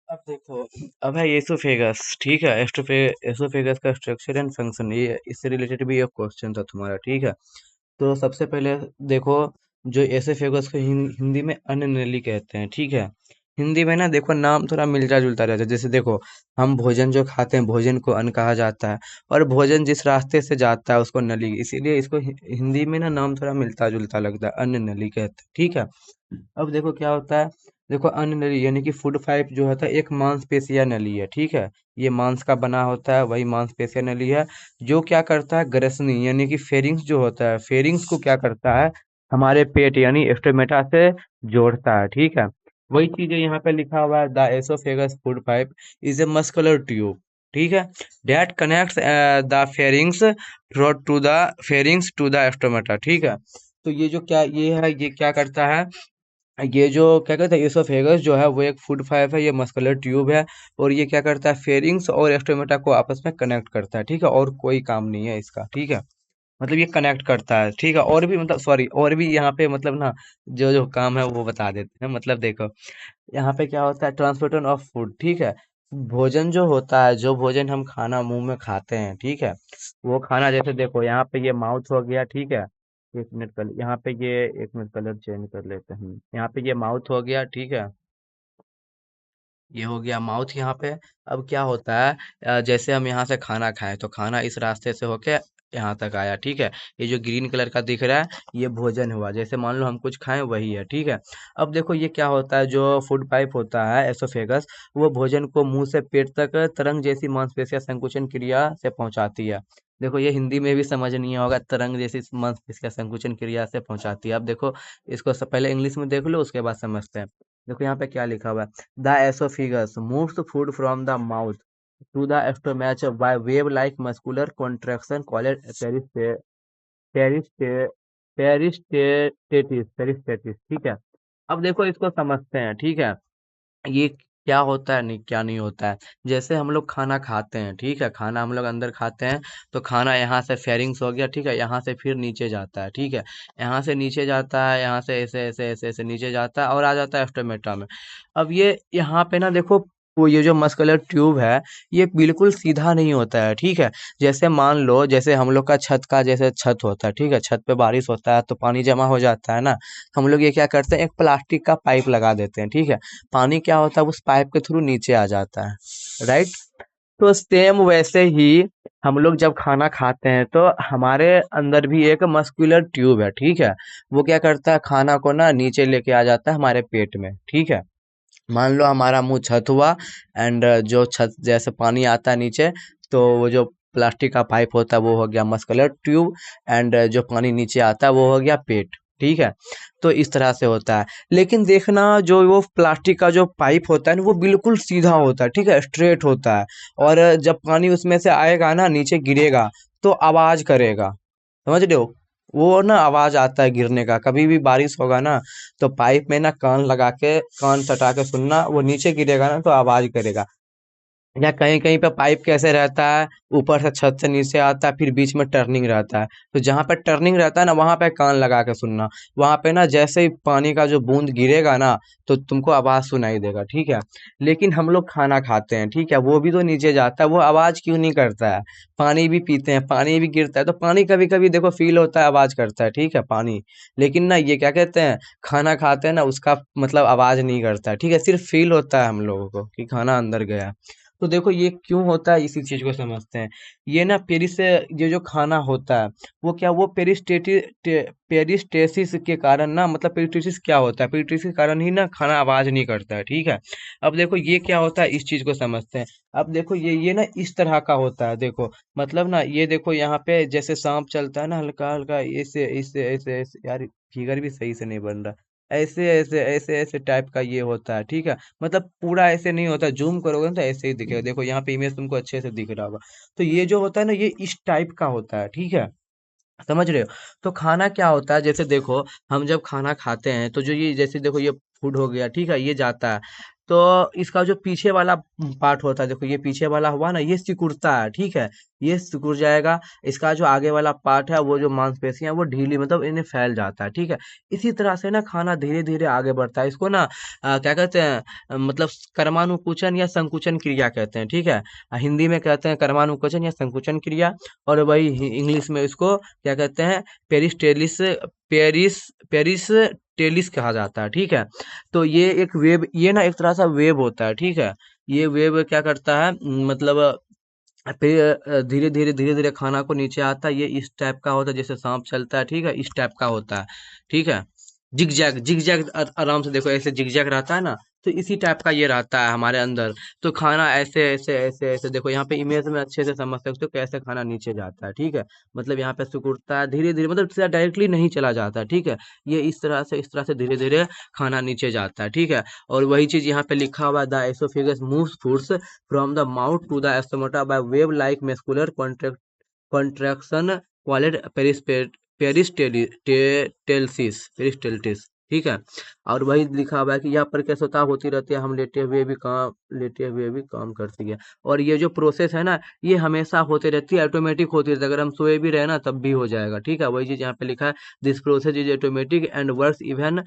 अब देखो। अब है एसोफेगस, ठीक है। एसोफेगस का स्ट्रक्चर एंड फंक्शन, ये इससे रिलेटेड भी एक क्वेश्चन था तुम्हारा, ठीक है। तो सबसे पहले देखो, जो एसोफेगस को हिंदी में अन्न नली कहते हैं, ठीक है। हिंदी में ना देखो नाम थोड़ा मिलता जुलता रहता है। जैसे देखो, हम भोजन जो खाते हैं भोजन को अन्न कहा जाता है, और भोजन जिस रास्ते से जाता है उसको नली, इसीलिए इसको हिंदी में ना नाम थोड़ा मिलता जुलता लगता है, अन्न नली कहते हैं, ठीक है। अब देखो क्या होता है। देखो अन्न नली यानी कि फूड पाइप जो होता है एक मांसपेशिया नली है, ठीक है। ये मांस का बना होता है, वही मांसपेशिया नली है। जो क्या करता है, ग्रसनी यानी कि फेरिंग्स जो होता है, फेरिंग्स को क्या करता है, हमारे पेट यानी स्टोमेटा से जोड़ता है, ठीक है। वही चीज है यहाँ पे लिखा हुआ है, the esophagus food pipe is a muscular tube, ठीक है, that connects the pharynx to the pharynx to the stomach, ठीक है। तो ये जो क्या ये है, ये क्या करता है, ये जो क्या कहते हैं इसोफेगस जो है वो एक फूड पाइप है, ये मस्कुलर ट्यूब है। और ये क्या करता है, फेरिंग्स और स्टोमेटा को आपस में कनेक्ट करता है, ठीक है। और कोई काम नहीं है इसका, ठीक है। मतलब ये कनेक्ट करता है, ठीक है। और भी मतलब सॉरी, और भी यहाँ पे मतलब ना जो जो काम है वो बता देते हैं। मतलब देखो, यहाँ पे क्या होता है, ट्रांसपोर्टेशन ऑफ फूड, ठीक है। भोजन जो होता है, जो भोजन हम खाना मुंह में खाते हैं, ठीक है। वो खाना जैसे देखो यहाँ पे ये माउथ हो गया, ठीक है। एक मिनट कलर यहाँ पे ये, एक मिनट कलर चेंज कर लेते हैं। यहाँ पे ये माउथ हो गया, ठीक है। ये हो गया माउथ यहाँ पे। अब क्या होता है, जैसे हम यहाँ से खाना खाएं तो खाना इस रास्ते से होके यहाँ तक आया, ठीक है। ये जो ग्रीन कलर का दिख रहा है, ये भोजन हुआ। जैसे मान लो हम कुछ खाएं, वही है, ठीक है। अब देखो ये क्या होता है, जो फूड पाइप होता है एसोफेगस, वो भोजन को मुंह से पेट तक तरंग जैसी मांसपेशिया संकुचन क्रिया से पहुंचाती है। देखो ये हिंदी में भी समझ नहीं होगा, तरंग जैसी मांसपेशिया संकुचन क्रिया से पहुंचाती है। अब देखो, इसको पहले इंग्लिश में देख लो, उसके बाद समझते हैं। देखो यहाँ पे क्या लिखा हुआ है, the esophagus moves food from the mouth to the stomach by wave-like muscular contraction called perist- peristatis, ठीक है। अब देखो इसको समझते हैं, ठीक है। ये क्या होता है, नहीं क्या नहीं होता है। जैसे हम लोग खाना खाते हैं, ठीक है, खाना हम लोग अंदर खाते हैं, तो खाना यहाँ से फेरिंग्स हो गया, ठीक है, यहाँ से फिर नीचे जाता है, ठीक है। यहाँ से नीचे जाता है, यहाँ से ऐसे ऐसे ऐसे ऐसे नीचे जाता है और आ जाता है स्टोमेटा में। अब ये यहाँ पे ना देखो, वो ये जो मस्कुलर ट्यूब है, ये बिल्कुल सीधा नहीं होता है, ठीक है। जैसे मान लो, जैसे हम लोग का छत का जैसे छत होता है, ठीक है, छत पे बारिश होता है तो पानी जमा हो जाता है ना। हम लोग ये क्या करते हैं, एक प्लास्टिक का पाइप लगा देते हैं, ठीक है। पानी क्या होता है, उस पाइप के थ्रू नीचे आ जाता है, राइट। तो सेम वैसे ही हम लोग जब खाना खाते हैं तो हमारे अंदर भी एक मस्कुलर ट्यूब है, ठीक है। वो क्या करता है, खाना को ना नीचे लेके आ जाता है हमारे पेट में, ठीक है। मान लो हमारा मुंह छत हुआ, एंड जो छत जैसे पानी आता है नीचे, तो वो जो प्लास्टिक का पाइप होता है वो हो गया मस्कुलर ट्यूब, एंड जो पानी नीचे आता है वो हो गया पेट, ठीक है। तो इस तरह से होता है। लेकिन देखना, जो वो प्लास्टिक का जो पाइप होता है ना वो बिल्कुल सीधा होता है, ठीक है, स्ट्रेट होता है। और जब पानी उसमें से आएगा ना, नीचे गिरेगा, तो आवाज करेगा, समझ रहे हो। वो ना आवाज आता है गिरने का, कभी भी बारिश होगा ना, तो पाइप में ना कान लगा के, कान सटा के सुनना, वो नीचे गिरेगा ना तो आवाज करेगा। या कहीं कहीं पे पाइप कैसे रहता है, ऊपर से छत से नीचे आता है, फिर बीच में टर्निंग रहता है। तो जहां पे टर्निंग रहता है ना, वहां पे कान लगा के सुनना। वहां पे ना जैसे ही पानी का जो बूंद गिरेगा ना, तो तुमको आवाज सुनाई देगा, ठीक है। लेकिन हम लोग खाना खाते हैं, ठीक है, वो भी तो नीचे जाता है, वो आवाज क्यों नहीं करता है। पानी भी पीते हैं, पानी भी गिरता है, तो पानी कभी कभी देखो फील होता है, आवाज करता है, ठीक है, पानी। लेकिन ना ये क्या कहते हैं, खाना खाते हैं ना, उसका मतलब आवाज नहीं करता है, ठीक है, सिर्फ फील होता है हम लोगों को कि खाना अंदर गया। तो देखो ये क्यों होता है, इसी चीज को समझते हैं। ये ना पेरिस, ये जो खाना होता है, वो क्या, वो पेरिस्टेसिस के कारण ना, मतलब पेरिस्टेसिस क्या होता है, पेरिस्टेसिस के कारण ही ना खाना आवाज नहीं करता है, ठीक है। अब देखो ये क्या होता है, इस चीज को समझते हैं। अब देखो ये ना इस तरह का होता है, देखो। मतलब ना ये देखो यहाँ पे जैसे सांप चलता है ना, हल्का हल्का ऐसे ऐसे ऐसे ऐसे, यार फिगर भी सही से नहीं बन रहा। ऐसे ऐसे ऐसे ऐसे टाइप का ये होता है, ठीक है। मतलब पूरा ऐसे नहीं होता, जूम करोगे ना तो ऐसे ही दिखेगा। देखो यहाँ पे इमेज तुमको अच्छे से दिख रहा होगा। तो ये जो होता है ना, ये इस टाइप का होता है, ठीक है। समझ रहे हो। तो खाना क्या होता है, जैसे देखो, हम जब खाना खाते हैं तो जो ये जैसे देखो, ये फूड हो गया, ठीक है, ये जाता है। तो इसका जो पीछे वाला पार्ट होता है, देखो ये पीछे वाला हुआ ना, ये सिकुड़ता है, ठीक है, ये सिकुड़ जाएगा। इसका जो आगे वाला पार्ट है, वो जो मांसपेशियां वो ढीली मतलब इन्हें फैल जाता है, ठीक है। इसी तरह से ना खाना धीरे धीरे आगे बढ़ता है। इसको ना क्या कहते हैं, मतलब कर्मानुकुचन या संकुचन क्रिया कहते हैं, ठीक है। हिंदी में कहते हैं कर्मानुकुचन या संकुचन क्रिया, और वही इंग्लिश में इसको क्या कहते हैं, पेरिस्टेलिस, पेरिस पेरिस्टेलिस कहा जाता है, ठीक है। तो ये एक वेब, ये ना एक तरह सा वेब होता है, ठीक है। ये वेब क्या करता है, मतलब फिर धीरे धीरे खाना को नीचे आता है। ये इस टाइप का होता है, जैसे सांप चलता है, ठीक है, इस टाइप का होता है, ठीक है। जिग जैग, जिग जैग, आराम से देखो, ऐसे जिग जैग रहता है ना, तो इसी टाइप का ये रहता है हमारे अंदर। तो खाना ऐसे ऐसे ऐसे ऐसे, देखो यहाँ पे इमेज में अच्छे से समझ सकते हो कैसे खाना नीचे जाता है, ठीक है। मतलब यहाँ पे सिकुड़ता है धीरे धीरे, मतलब सीधा डायरेक्टली नहीं चला जाता, ठीक है। ये इस तरह से धीरे धीरे खाना नीचे जाता है, ठीक है। और वही चीज यहाँ पे लिखा हुआ है, the oesophagus moves foods from the mouth to the stomata by wave-like muscular contraction called peristalsis, ठीक है। और वही लिखा हुआ है कि यह प्रक्रिया होती रहती है, हम लेटे हुए भी काम करती है। और ये जो प्रोसेस है ना, ये हमेशा होती रहती है, ऑटोमेटिक होती रहती है, अगर हम सोए भी रहे ना तब भी हो जाएगा, ठीक है। वही चीज यहाँ पे लिखा है, this process is automatic and works even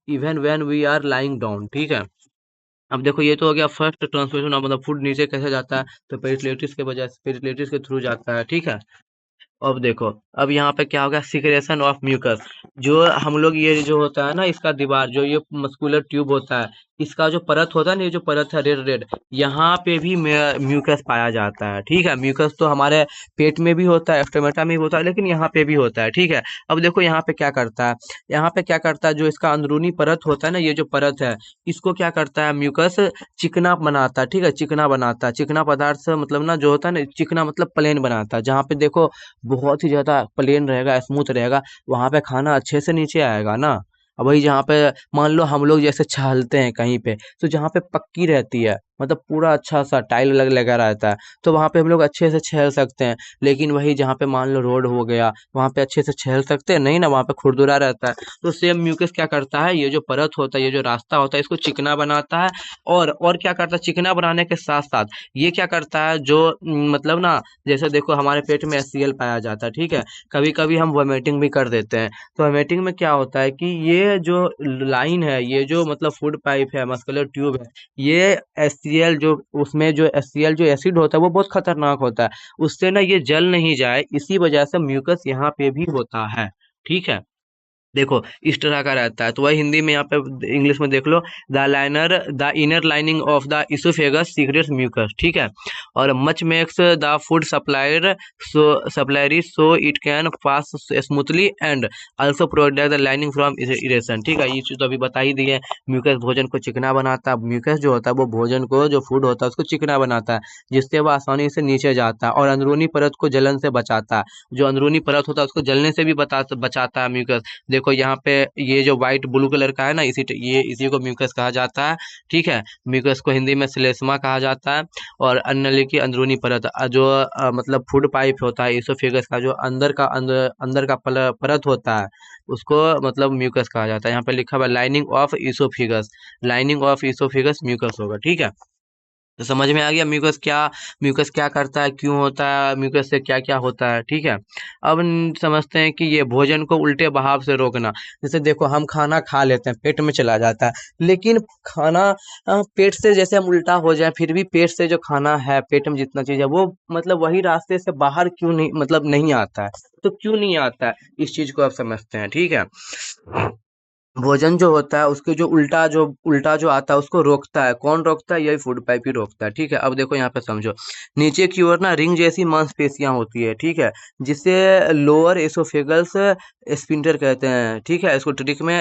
even when we are lying down, ठीक है। अब देखो ये तो हो गया फर्स्ट ट्रांसमिशन, मतलब फूड नीचे कैसे जाता है, तो पेरिस्टेलिटिस के वजह से, पेरिस्टेलिटिस के थ्रू जाता है, ठीक है। अब देखो, अब यहाँ पे क्या होगा, सिक्रेशन ऑफ म्यूकस। जो हम लोग ये जो होता है ना, इसका दीवार जो ये मस्कुलर ट्यूब होता है, इसका जो परत होता है ना, ये जो परत है रेड रेड, यहाँ पे भी म्यूकस पाया जाता है, ठीक है। म्यूकस तो हमारे पेट में भी होता है, स्टोमेटा में भी होता है, लेकिन यहाँ पे भी होता है, ठीक है। अब देखो यहाँ पे क्या करता है, यहाँ पे क्या करता है, जो इसका अंदरूनी परत होता है ना, ये जो परत है, इसको क्या करता है म्यूकस, चिकना बनाता है, ठीक है, चिकना बनाता है। चिकना पदार्थ से मतलब ना, जो होता है ना, चिकना मतलब प्लेन बनाता है, जहाँ पे देखो बहुत ही ज़्यादा प्लेन रहेगा, स्मूथ रहेगा, वहाँ पे खाना अच्छे से नीचे आएगा ना। अब वही जहाँ पे मान लो हम लोग जैसे छालते हैं कहीं पे, तो जहाँ पे पक्की रहती है, मतलब पूरा अच्छा सा टाइल लगा रहता है, तो वहाँ पे हम लोग अच्छे से छेल सकते हैं। लेकिन वही जहाँ पे मान लो रोड हो गया, वहाँ पे अच्छे से छेल सकते हैं नहीं ना, वहाँ पे खुरदुरा रहता है। तो सेम म्यूकस क्या करता है, ये जो परत होता है, ये जो रास्ता होता है, इसको चिकना बनाता है। और क्या करता है, चिकना बनाने के साथ साथ ये क्या करता है, जो मतलब ना, जैसे देखो हमारे पेट में HCl पाया जाता है, ठीक है। कभी कभी हम वोमिटिंग भी कर देते हैं, तो वोमिटिंग में क्या होता है कि ये जो लाइन है, ये जो मतलब फूड पाइप है, मस्कुलर ट्यूब है, ये HCl जो उसमें जो HCl जो एसिड होता है, वो बहुत खतरनाक होता है। उससे ना ये जल नहीं जाए, इसी वजह से म्यूकस यहाँ पे भी होता है, ठीक है। देखो इस तरह का रहता है। तो वही हिंदी में यहाँ पे इंग्लिश में देख लो, the inner lining of the oesophagus secretes mucus, ठीक है। और much makes the food slippery so it can pass smoothly and also protect the lining from irritation, ठीक है। ये चीज तो अभी बता ही दी है, म्यूकस भोजन को चिकना बनाता है। म्यूकस जो होता है वो भोजन को, जो फूड होता है उसको चिकना बनाता है, जिससे वह आसानी से नीचे जाता है, और अंदरूनी परत को जलन से बचाता है। जो अंदरूनी परत होता है उसको जलने से भी बचाता है म्यूकस। देखो यहाँ पे ये जो व्हाइट ब्लू कलर का है ना, इसी को म्यूकस कहा जाता है, ठीक है। म्यूकस को हिंदी में श्लेष्मा कहा जाता है। और अन्ननली की अंदरूनी परत, जो मतलब फूड पाइप होता है इसोफेगस का, जो अंदर का परत होता है, उसको मतलब म्यूकस कहा जाता है। यहाँ पे लिखा हुआ lining of esophagus, lining of esophagus mucus होगा, ठीक है। तो समझ में आ गया म्यूकस क्या करता है, क्यों होता है, म्यूकस से क्या क्या होता है, ठीक है। अब समझते हैं कि ये भोजन को उल्टे बहाव से रोकना। जैसे देखो हम खाना खा लेते हैं, पेट में चला जाता है, लेकिन खाना पेट से जैसे हम उल्टा हो जाए, फिर भी पेट से जो खाना है, पेट में जितना चीज है, वो मतलब वही रास्ते से बाहर क्यों नहीं, मतलब नहीं आता है। तो क्यों नहीं आता है, इस चीज को आप समझते हैं, ठीक है। भोजन जो होता है उसके जो उल्टा जो आता है उसको रोकता है, कौन रोकता है, यही फूड पाइप ही रोकता है, ठीक है। अब देखो यहाँ पे समझो, नीचे की ओर ना रिंग जैसी मांसपेशियां होती है, ठीक है, जिसे लोअर एसोफेगस स्फिंक्टर कहते हैं, ठीक है। इसको ट्रिक में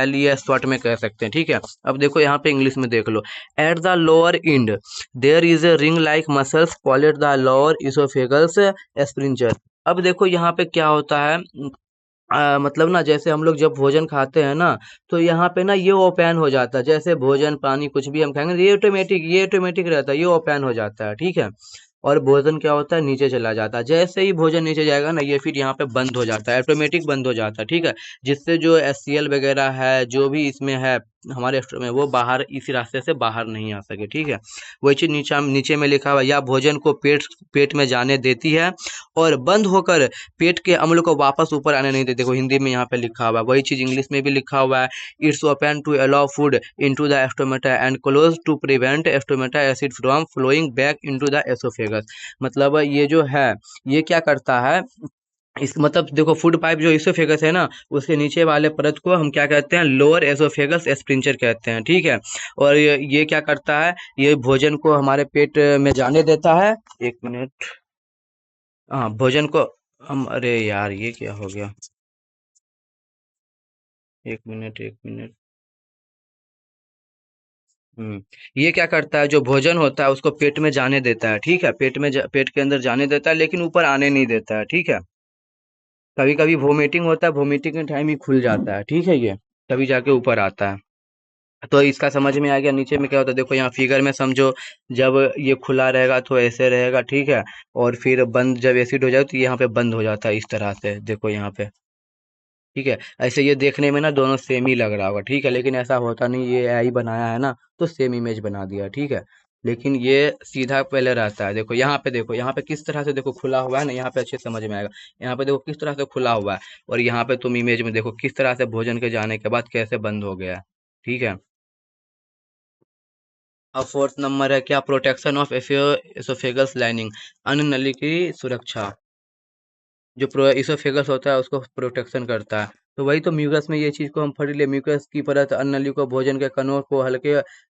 LES शॉर्ट में कह सकते हैं, ठीक है। अब देखो यहाँ पे इंग्लिश में देख लो, at the lower end there is a ring like muscles called the lower oesophagus sphincter. अब देखो यहाँ पे क्या होता है, मतलब ना, जैसे हम लोग जब भोजन खाते हैं ना, तो यहाँ पे ना ये ओपन हो जाता है, जैसे भोजन पानी कुछ भी हम खाएंगे, ये ऑटोमेटिक रहता है, ये ओपन हो जाता है, ठीक है। और भोजन क्या होता है, नीचे चला जाता है। जैसे ही भोजन नीचे जाएगा ना, ये फिर यहाँ पे बंद हो जाता है, ऑटोमेटिक बंद हो जाता है, ठीक है। जिससे जो HCl वगैरह है, जो भी इसमें है, हमारे स्टोर में वो बाहर इसी रास्ते से बाहर नहीं आ सके, ठीक है। वही चीज नीचे नीचे में लिखा हुआ है, या भोजन को पेट पेट में जाने देती है और बंद होकर पेट के अम्ल को वापस ऊपर आने नहीं देती। देखो हिंदी में यहाँ पे लिखा हुआ है, वही चीज इंग्लिश में भी लिखा हुआ है, it's open to allow food into the stomach and close to prevent stomach acid from flowing back into the esophagus. मतलब ये जो है, ये क्या करता है, इस मतलब देखो फूड पाइप जो इसोफेगस है ना, उसके नीचे वाले परत को हम क्या कहते हैं, लोअर एसोफेगस स्पिंचर कहते हैं, ठीक है। और ये क्या करता है, ये भोजन को हमारे पेट में जाने देता है। एक मिनट, हाँ भोजन को हम, अरे यार ये क्या हो गया, एक मिनट एक मिनट। ये क्या करता है, जो भोजन होता है उसको पेट में जाने देता है, ठीक है, पेट के अंदर जाने देता है, लेकिन ऊपर आने नहीं देता है, ठीक है। कभी कभी वोमिटिंग होता है, वोमिटिंग के टाइम ही खुल जाता है, ठीक है, ये तभी जाके ऊपर आता है। तो इसका समझ में आ गया। नीचे में क्या होता है, देखो यहाँ फिगर में समझो, जब ये खुला रहेगा तो ऐसे रहेगा, ठीक है। और फिर बंद, जब एसिड हो जाए तो यहाँ पे बंद हो जाता है इस तरह से, देखो यहाँ पे, ठीक है। ऐसे ये देखने में ना दोनों सेम ही लग रहा होगा, ठीक है, लेकिन ऐसा होता नहीं, ये एआई बनाया है ना, तो सेम इमेज बना दिया, ठीक है। लेकिन ये सीधा पहले रहता है, देखो यहाँ पे, देखो यहाँ पे किस तरह से, देखो खुला हुआ है ना, यहाँ पे अच्छे से समझ में आएगा। यहाँ पे देखो किस तरह से खुला हुआ है, और यहाँ पे तुम इमेज में देखो किस तरह से भोजन के जाने के बाद कैसे बंद हो गया है, ठीक है। अब फोर्थ नंबर है क्या, प्रोटेक्शन ऑफ एसोफेगस लाइनिंग, अन्न नली की सुरक्षा। जो इसोफेगस होता है उसको प्रोटेक्शन करता है। तो वही तो म्यूकस में ये चीज को हम पढ़ लिए, म्यूकस की परत अन्न नली को भोजन के कणों को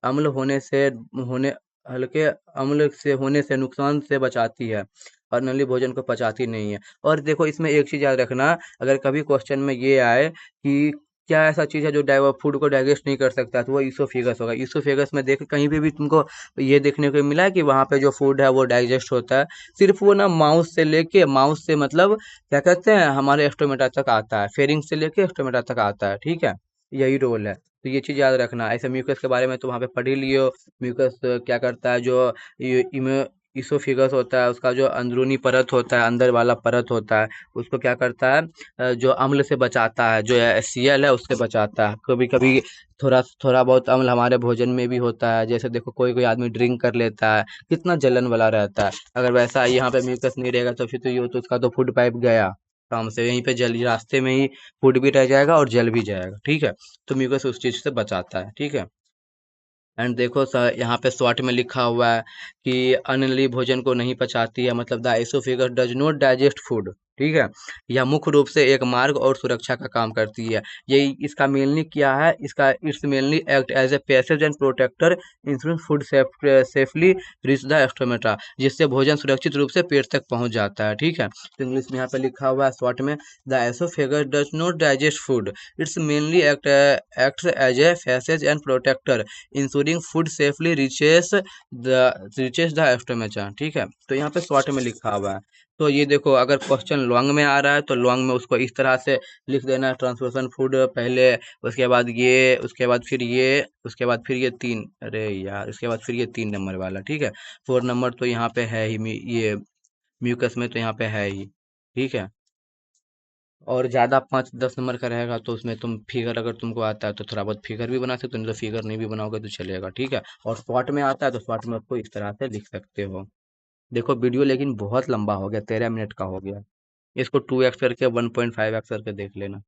अम्ल होने से होने हल्के अम्ल से होने से नुकसान से बचाती है, और नली भोजन को पचाती नहीं है। और देखो इसमें एक चीज याद रखना, अगर कभी क्वेश्चन में ये आए कि क्या ऐसा चीज है जो फूड को डाइजेस्ट नहीं कर सकता, तो वो इसोफेगस होगा। इसोफेगस में देख कहीं पे भी तुमको ये देखने को मिला है कि वहां पे जो फूड है वो डाइजेस्ट होता है, सिर्फ वो ना माउथ से मतलब क्या कहते हैं, हमारे एस्टोमेटा तक आता है, फेरिंग से लेके एस्टोमेटा तक आता है, ठीक है। यही रोल है, तो ये चीज याद रखना। ऐसे म्यूकस के बारे में तो वहाँ पे पढ़ ही लियो। म्यूकस क्या करता है, जो इसोफिगस होता है, उसका जो अंदरूनी परत होता है, अंदर वाला परत होता है, उसको क्या करता है, जो अम्ल से बचाता है, जो सीएल है उससे बचाता है। कभी कभी थोड़ा थोड़ा बहुत अम्ल हमारे भोजन में भी होता है, जैसे देखो कोई कोई आदमी ड्रिंक कर लेता है, कितना जलन वाला रहता है। अगर वैसा यहाँ पे म्यूकस नहीं रहेगा तो फिर तो ये तो उसका तो फूड पाइप गया काम से, यहीं पे जल रास्ते में ही फूड भी रह जाएगा और जल भी जाएगा, ठीक है। तो म्यूकस उस चीज से बचाता है, ठीक है। एंड देखो सर यहाँ पे शॉर्ट में लिखा हुआ है कि अनली भोजन को नहीं पचाती है, मतलब the oesophagus does not digest food, ठीक है। यह मुख्य रूप से एक मार्ग और सुरक्षा का काम करती है। यही इसका मेनली क्या है, इसका it's mainly act as a passage and protector ensuring food safely reach the stomach, जिससे भोजन सुरक्षित रूप से पेट तक पहुंच जाता है, ठीक है। तो इंग्लिश में यहाँ पे लिखा हुआ है शॉर्ट में, the oesophagus does not digest food, it's mainly act as a passage and protector ensuring food safely the stomach, ठीक है। तो यहाँ पे शॉर्ट में लिखा हुआ है। तो ये देखो अगर क्वेश्चन लॉन्ग में आ रहा है तो लॉन्ग में उसको इस तरह से लिख देना, ट्रांसपोर्शन फूड पहले, उसके बाद ये, उसके बाद फिर ये, उसके बाद फिर ये तीन, अरे यार उसके बाद फिर ये 3 नंबर वाला, ठीक है। 4 नंबर तो यहाँ पे है ही, ये म्यूकस में तो यहाँ पे है ही, ठीक है। और ज़्यादा 5-10 नंबर का रहेगा तो उसमें तुम फिगर, अगर तुमको आता है तो थोड़ा बहुत फिगर भी बना सकते हो, नहीं तो फिगर नहीं भी बनाओगे तो चलेगा, ठीक है। और शॉर्ट में आता है तो शॉर्ट में उसको इस तरह से लिख सकते हो। देखो वीडियो लेकिन बहुत लंबा हो गया, 13 मिनट का हो गया। इसको 2x करके 1.5x करके देख लेना।